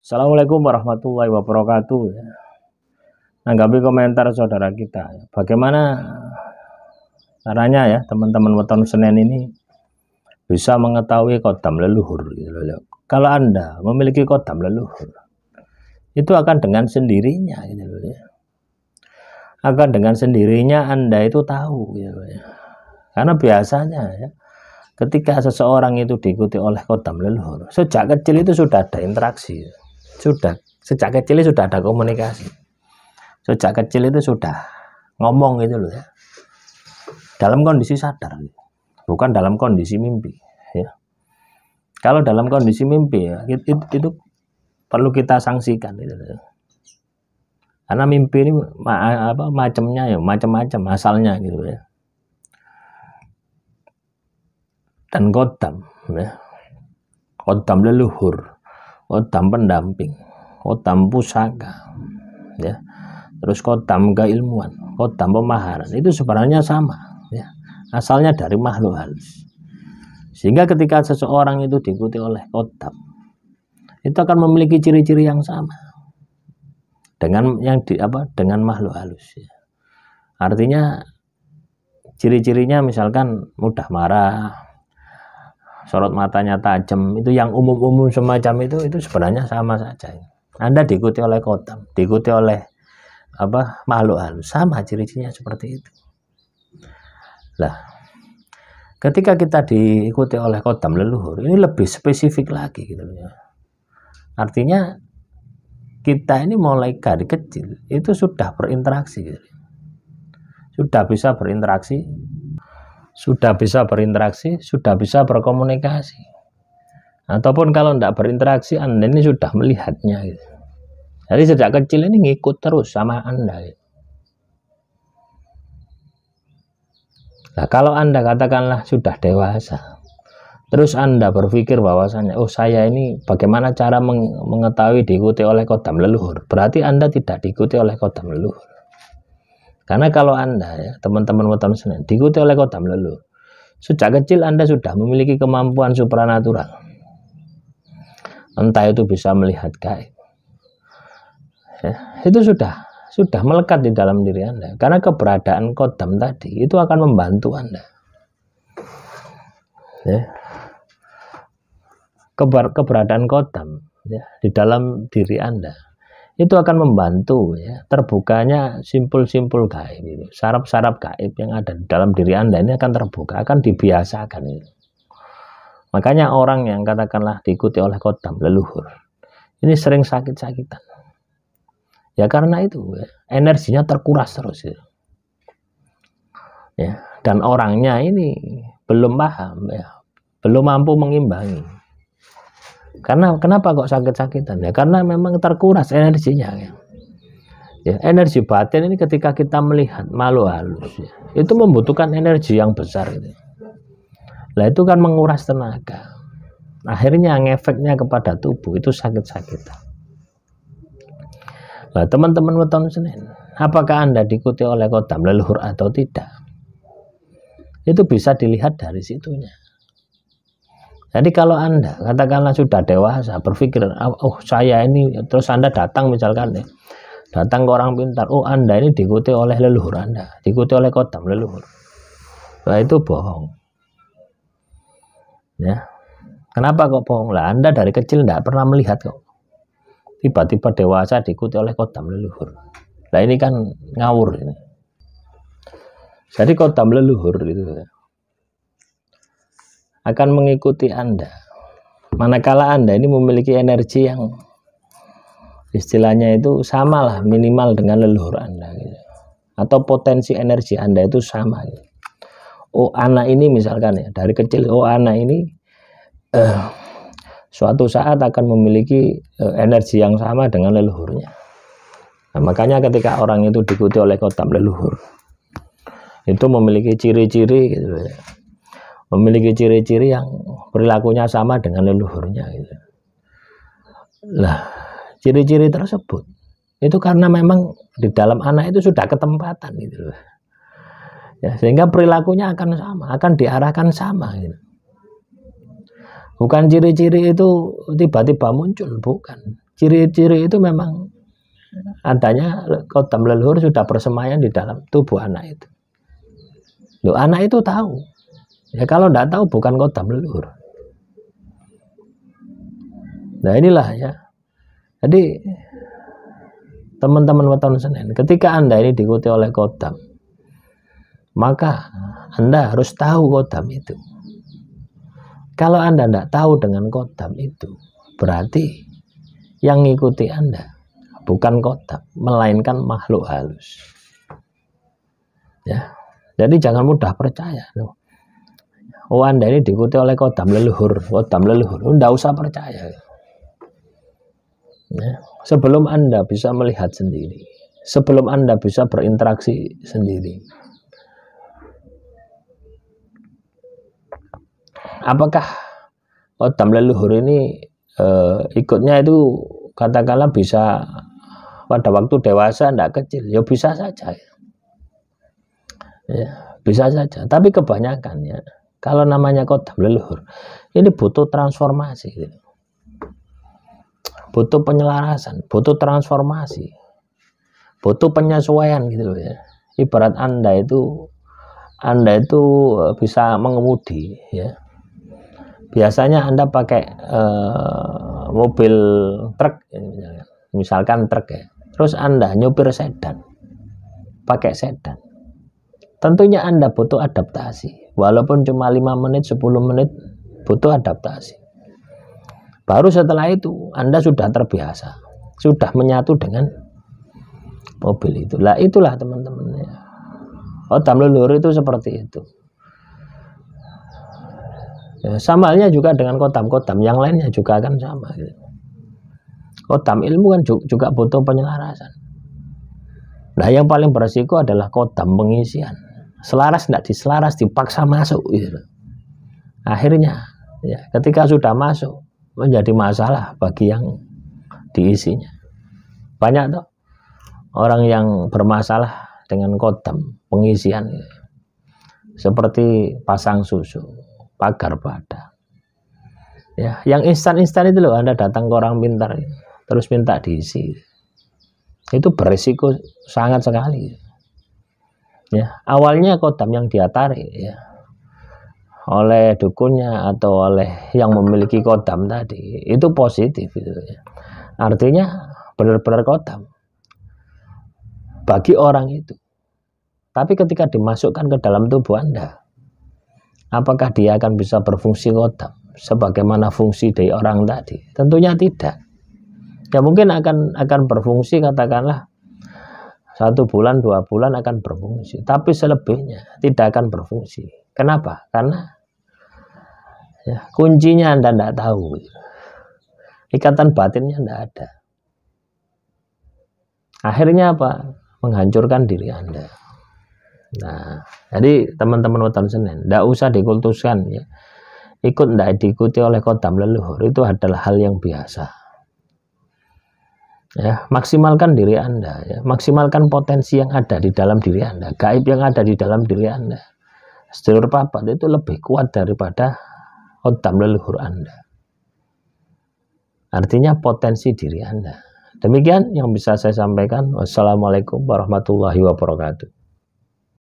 Assalamualaikum warahmatullahi wabarakatuh. Nanggapi komentar saudara kita, bagaimana caranya ya teman-teman weton Senen ini bisa mengetahui kodam leluhur gitu loh. Kalau Anda memiliki kodam leluhur, itu akan dengan sendirinya gitu loh ya. Akan dengan sendirinya Anda itu tahu gitu loh ya. Karena biasanya ya, ketika seseorang itu diikuti oleh kodam leluhur, sejak kecil itu sudah ada interaksi. Sejak kecil sudah ada komunikasi, sejak kecil itu sudah ngomong gitu loh ya, dalam kondisi sadar, bukan dalam kondisi mimpi ya. Kalau dalam kondisi mimpi ya, itu perlu kita sanksikan gitu loh. Karena mimpi ini macamnya ya macam-macam asalnya gitu ya. Dan kodam ya, kodam leluhur, kodam pendamping, kodam pusaka ya, terus kodam keilmuan, kodam pemaharan, itu sebenarnya sama ya, asalnya dari makhluk halus. Sehingga ketika seseorang itu diikuti oleh kodam, itu akan memiliki ciri-ciri yang sama dengan dengan makhluk halus ya. Artinya ciri-cirinya misalkan mudah marah, sorot matanya tajam, itu yang umum-umum semacam itu sebenarnya sama saja. Anda diikuti oleh kodam, diikuti oleh makhluk halus, sama ciri-cirinya seperti itu. Nah, ketika kita diikuti oleh kodam leluhur, ini lebih spesifik lagi gitu ya. Artinya kita ini mulai dari kecil itu sudah berinteraksi gitu. Sudah bisa berinteraksi, sudah bisa berkomunikasi. Ataupun kalau tidak berinteraksi, Anda ini sudah melihatnya gitu. Jadi sejak kecil ini ngikut terus sama Anda gitu. Nah, kalau Anda katakanlah sudah dewasa, terus Anda berpikir bahwasanya, oh saya ini bagaimana cara mengetahui diikuti oleh kodam leluhur, berarti Anda tidak diikuti oleh kodam leluhur. Karena kalau Anda ya teman-teman weton Senen diikuti oleh kodam leluhur, sejak kecil Anda sudah memiliki kemampuan supranatural. Entah itu bisa melihat gaib ya, itu sudah melekat di dalam diri Anda. Karena keberadaan kodam tadi itu akan membantu Anda ya. Keberadaan kodam ya, di dalam diri Anda itu akan membantu ya, terbukanya simpul-simpul gaib itu, saraf-saraf gaib yang ada di dalam diri Anda ini akan terbuka, akan dibiasakan itu. Makanya orang yang katakanlah diikuti oleh kodam leluhur ini sering sakit-sakitan ya, karena itu ya, energinya terkuras terus ya, dan orangnya ini belum paham ya, belum mampu mengimbangi. Karena kenapa kok sakit-sakitan ya, karena memang terkuras energinya ya. Ya, energi batin ini ketika kita melihat makhluk halus ya, itu membutuhkan energi yang besar gitu. Nah, itu kan menguras tenaga, akhirnya ngefeknya kepada tubuh itu sakit-sakitan. Nah, teman-teman weton Senen, apakah Anda diikuti oleh kodam leluhur atau tidak? Itu bisa dilihat dari situnya. Jadi kalau Anda katakanlah sudah dewasa berpikir, oh saya ini, terus Anda datang misalkan ya, datang ke orang pintar, oh Anda ini diikuti oleh leluhur Anda, diikuti oleh kodam leluhur. Nah, itu bohong ya. Kenapa kok bohong? Lah Anda dari kecil tidak pernah melihat kok, tiba-tiba dewasa diikuti oleh kodam leluhur. Nah ini kan ngawur ini. Jadi kodam leluhur itu akan mengikuti Anda manakala Anda ini memiliki energi yang istilahnya itu sama lah, minimal dengan leluhur Anda gitu. Atau potensi energi Anda itu sama gitu. Oh anak ini misalkan ya dari kecil, oh anak ini suatu saat akan memiliki energi yang sama dengan leluhurnya. Nah, makanya ketika orang itu diikuti oleh kodam leluhur itu memiliki ciri-ciri gitu ya, memiliki ciri-ciri yang perilakunya sama dengan leluhurnya gitu. Lah ciri-ciri tersebut itu karena memang di dalam anak itu sudah ketempatan gitu ya, sehingga perilakunya akan sama, akan diarahkan sama gitu. Bukan ciri-ciri itu tiba-tiba muncul, bukan. Ciri-ciri itu memang adanya kodam leluhur sudah bersemayam di dalam tubuh anak itu. Loh, anak itu tahu. Ya kalau tidak tahu bukan kodam leluhur. Nah inilah ya. Jadi teman-teman weton Senen, ketika Anda ini diikuti oleh kodam, maka Anda harus tahu kodam itu. Kalau Anda tidak tahu dengan kodam itu, berarti yang ngikuti Anda bukan kodam, melainkan makhluk halus. Ya, jadi jangan mudah percaya. Oh, Anda ini diikuti oleh kodam leluhur, tidak usah percaya. Ya, sebelum Anda bisa melihat sendiri, sebelum Anda bisa berinteraksi sendiri, apakah kodam leluhur ini ikutnya itu katakanlah bisa pada waktu dewasa, tidak kecil, ya bisa saja, ya bisa saja. Tapi kebanyakan ya, kalau namanya kodam leluhur, ini butuh transformasi, gitu. Butuh penyelarasan, butuh transformasi, butuh penyesuaian gitu loh ya. Ibarat Anda itu bisa mengemudi ya. Biasanya Anda pakai mobil truk, misalkan truk ya. Terus Anda nyupir sedan, pakai sedan. Tentunya Anda butuh adaptasi, walaupun cuma 5 menit, 10 menit, butuh adaptasi. Baru setelah itu Anda sudah terbiasa, sudah menyatu dengan mobil itu. Lah itulah teman-teman ya. Kodam leluhur itu seperti itu. Ya, sama halnya juga dengan kodam-kodam yang lainnya juga akan sama. Gitu. Kodam ilmu kan juga butuh penyelarasan. Nah yang paling beresiko adalah kodam pengisian. Selaras tidak diselaras, dipaksa masuk. Gitu. Akhirnya ya, ketika sudah masuk menjadi masalah bagi yang diisinya. Banyak tuh orang yang bermasalah dengan kodam pengisian, seperti pasang susu, pagar bata. Ya, yang instan-instan itu loh, Anda datang ke orang pintar terus minta diisi. Itu berisiko sangat sekali. Ya, awalnya kodam yang dia tarik ya, oleh dukunnya atau oleh yang memiliki kodam tadi itu positif gitu ya. Artinya benar-benar kodam bagi orang itu. Tapi ketika dimasukkan ke dalam tubuh Anda, apakah dia akan bisa berfungsi kodam sebagaimana fungsi dari orang tadi? Tentunya tidak. Ya mungkin akan berfungsi katakanlah 1 bulan, 2 bulan akan berfungsi, tapi selebihnya tidak akan berfungsi. Kenapa? Karena ya, kuncinya Anda tidak tahu, ikatan batinnya tidak ada. Akhirnya apa? Menghancurkan diri Anda. Nah, jadi teman-teman weton Senen, tidak usah dikultuskan ya. Ikut tidak diikuti oleh kodam leluhur itu adalah hal yang biasa. Ya, maksimalkan diri Anda, ya. Maksimalkan potensi yang ada di dalam diri Anda, gaib yang ada di dalam diri Anda. Sedulur papat itu lebih kuat daripada kodam leluhur Anda. Artinya potensi diri Anda. Demikian yang bisa saya sampaikan. Wassalamualaikum warahmatullahi wabarakatuh.